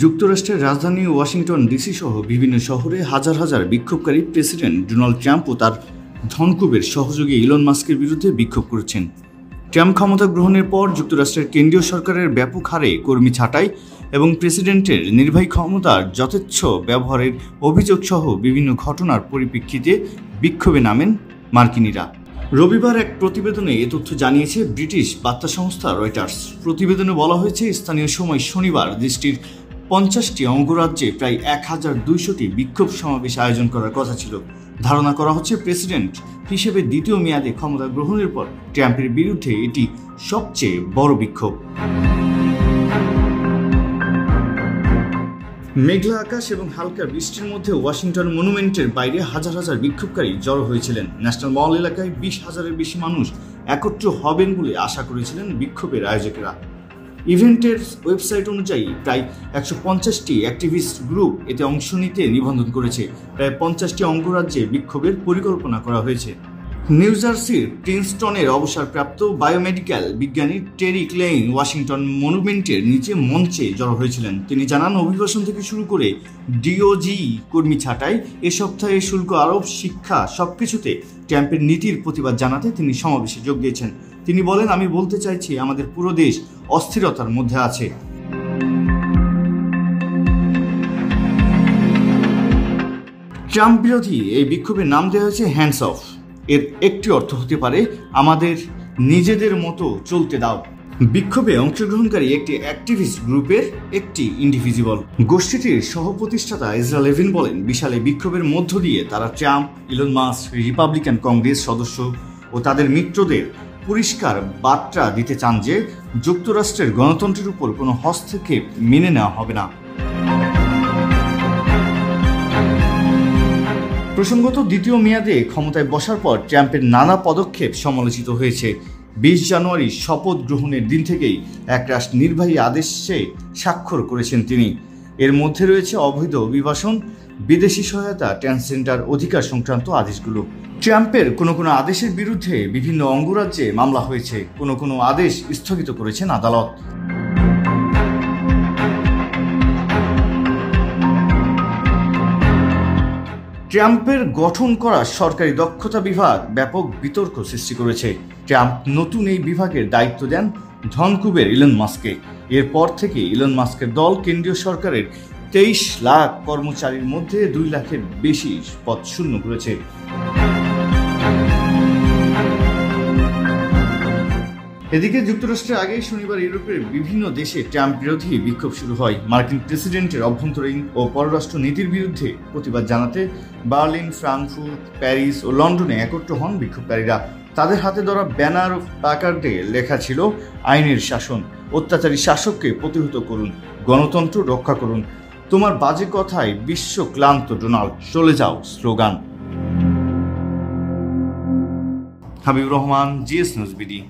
যুক্তরাষ্ট্রের রাজধানী Washington DC সহ বিভিন্ন শহরে হাজার হাজার বিক্ষোভকারী প্রেসিডেন্ট ডোনাল্ড ট্রাম্প ও তার ধনকুবের সহযোগী ইলন মাস্কের বিরুদ্ধে বিক্ষোভ করেছেন। ট্রাম্প ক্ষমতা গ্রহণের পর যুক্তরাষ্ট্রের কেন্দ্রীয় সরকারের ব্যাপক হারে কর্মী ছাঁটাই এবং প্রেসিডেন্টের নির্বাহী ক্ষমতার যথেচ্ছ ব্যবহারের অভিযোগ সহ বিভিন্ন ঘটনার পরিপ্রেক্ষিতে বিক্ষোভে নামেন মার্কিনিরা। রবিবার এক প্রতিবেদনে এ তথ্য জানিয়েছে ব্রিটিশ বার্তা সংস্থা রয়টার্স। প্রতিবেদনে বলা হয়েছে, স্থানীয় সময় শনিবার দেশটির 50টি অঙ্গরাজ্যে প্রায় 1200টি বিক্ষোভ সমাবেশ আয়োজন করার কথা ছিল। ধারণা করা হচ্ছে প্রেসিডেন্ট হিসেবে দ্বিতীয় মেয়াদে ক্ষমতা গ্রহণের পর ট্রাম্পের বিরুদ্ধে এটি সবচেয়ে বড় বিক্ষোভ। মেঘলা আকাশ এবং হালকা বৃষ্টির মধ্যে ওয়াশিংটন মনুমেন্টের বাইরে হাজার হাজার বিক্ষোভকারী জড়ো হয়েছিলেন। ন্যাশনাল মল এলাকায় 20,000-এর বেশি মানুষ একত্র হবেন বলে আশা করেছিলেন বিক্ষোভের আয়োজকেরা। ইভেন্টের ওয়েবসাইট অনুযায়ী প্রায় 150টি অ্যাক্টিভিস্ট গ্রুপ এতে অংশ নিতে নিবন্ধন করেছে। প্রায় 50টি অঙ্গরাজ্যে বিক্ষোভের পরিকল্পনা করা হয়েছে। নিউ জার্সির প্রিন্সটনের অবসরপ্রাপ্ত বায়োমেডিক্যাল বিজ্ঞানী টেরি ক্লেইন ওয়াশিংটন মনুমেন্টের নিচে মঞ্চে জড়ো হয়েছিলেন। তিনি জানান, অভিবাসন থেকে শুরু করে ডিওজি কর্মী ছাঁটাই, এ সপ্তাহে শুল্ক আরোপ, শিক্ষা সবকিছুতে ট্রাম্পের নীতির প্রতিবাদ জানাতে তিনি সমাবেশে যোগ দিয়েছেন। তিনি বলেন, আমি বলতে চাইছি, আমাদের পুরো দেশ অস্থিরতার মধ্যে আছে। ট্রাম্প বিরোধী এই বিক্ষোভের নাম দেওয়া হয়েছে হ্যান্ডস অফ। এর একটি অর্থ হতে পারে আমাদের নিজেদের মতো চলতে দাও। বিক্ষোভে অংশগ্রহণকারী একটি অ্যাক্টিভিস্ট গ্রুপের একটি ইন্ডিভিজুয়াল। গোষ্ঠীটির সহপ্রতিষ্ঠাতা ইজরা লেভিন বলেন, বিশাল এই বিক্ষোভের মধ্য দিয়ে তারা Trump, Elon Musk, Republican Congress সদস্য ও তাদের মিত্রদের পরিষ্কার বার্তা দিতে চান যে যুক্তরাষ্ট্রের গণতন্ত্রের উপর কোনো হস্তক্ষেপ মেনে নেওয়া হবে না। প্রসঙ্গত, দ্বিতীয় মেয়াদে ক্ষমতায় বসার পর ট্রাম্পের নানা পদক্ষেপ সমালোচিত হয়েছে। 20 জানুয়ারি শপথ গ্রহণের দিন থেকেই একরাষ্ট্র নির্বাহী আদেশে স্বাক্ষর করেছেন তিনি। এর মধ্যে রয়েছে অবৈধ অভিবাসন, বিদেশি সহায়তা, ট্রান্সজেন্ডার অধিকার সংক্রান্ত আদেশগুলো। ট্রাম্পের কোনো কোনো আদেশের বিরুদ্ধে বিভিন্ন অঙ্গরাজ্যে মামলা হয়েছে, কোনো কোনো আদেশ স্থগিত করেছেন আদালত। ট্রাম্পের গঠন করা সরকারি দক্ষতা বিভাগ ব্যাপক বিতর্ক সৃষ্টি করেছে। ট্রাম্প নতুন এই বিভাগের দায়িত্ব দেন ধনকুবের ইলন মাস্ককে। এরপর থেকে ইলন মাস্কের দল কেন্দ্রীয় সরকারের 23 লাখ কর্মচারীর মধ্যে 2 লাখের বেশি পদ শূন্য করেছে। এদিকে যুক্তরাষ্ট্রের আগে শনিবার ইউরোপের বিভিন্ন দেশে ট্রাম্প বিরোধী বিক্ষোভ শুরু হয়। মার্কিন প্রেসিডেন্টের অভ্যন্তরীণ ও পররাষ্ট্র নীতির বিরুদ্ধে প্রতিবাদ জানাতে বার্লিন, ফ্রাঙ্কফুর্ট, প্যারিস ও লন্ডনে একত্র হন বিক্ষোভকারীরা। তাদের হাতে ধরা ব্যানার ও প্ল্যাকার্ডে লেখা ছিল, আইনের শাসন, অত্যাচারী শাসককে প্রতিহত করুন, গণতন্ত্র রক্ষা করুন, তোমার বাজে কথায় বিশ্ব ক্লান্ত ডোনাল্ড, চলে যাও slogan. Habibur Rahman, GS news BD.